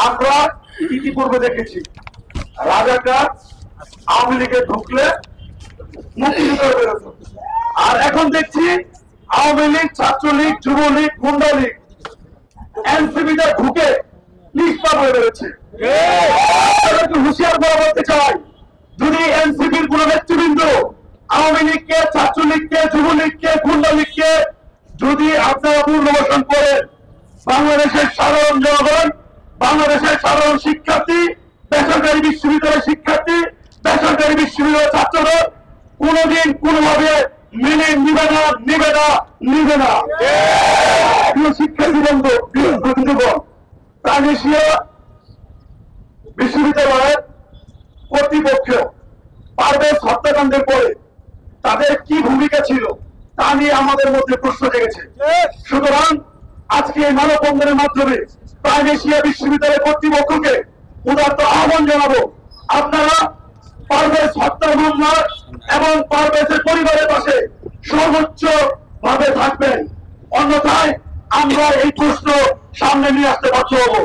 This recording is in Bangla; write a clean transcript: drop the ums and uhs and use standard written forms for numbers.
আমরা ইতিপূর্বে দেখেছি রাজাকার আওয়ামী লীগে ঢুকলে মুক্তিযুদ্ধ বেরোত, আর এখন দেখছি আওয়ামী লীগ, ছাত্রলীগ, যুবলীগ, গুন্ডা লীগ এনসিপিতে ঢুকে নিষ্পাপ হয়ে বেরোচ্ছে। হুঁশিয়ার করে বলতে চাই, যদি এনসিপির কোন নেতৃবৃন্দ আওয়ামী লীগকে, ছাত্রলীগকে, যুবলীগকে, গুন্ডা লীগকে যদি আপনারা পুনর্বাসন করেন, বাংলাদেশের সাধারণ জনগণ, বাংলাদেশের সাধারণ শিক্ষার্থী, বেসরকারি বিশ্ববিদ্যালয়ের শিক্ষার্থী, বেসরকারি বিশ্ববিদ্যালয়ের ছাত্ররা কোনদিন কোনোভাবে মেনে নিবে না, নিবে না, নিবে না। প্রিয় শিক্ষার্থী বন্ধুগণ, প্রাণেশিয়া বিশ্ববিদ্যালয়ের কর্তৃপক্ষ পারভেজ হত্যাকাণ্ডের পরে তাদের কি ভূমিকা ছিল তা নিয়ে আমাদের মধ্যে প্রশ্ন জেগেছে। সুতরাং আজকে এই মানববন্ধনের মাধ্যমে প্রাণেশিয়া বিশ্ববিদ্যালয় কর্তৃপক্ষকে উদাত্ত আহ্বান জানাবো, আপনারা পারভেজ হত্যা মামলা এবং পারভেজের পরিবারের পাশে সর্বোচ্চ ভাবে থাকবেন, অন্যথায় আমরা এই প্রশ্ন সামনে নিয়ে আসতে বাধ্য হব।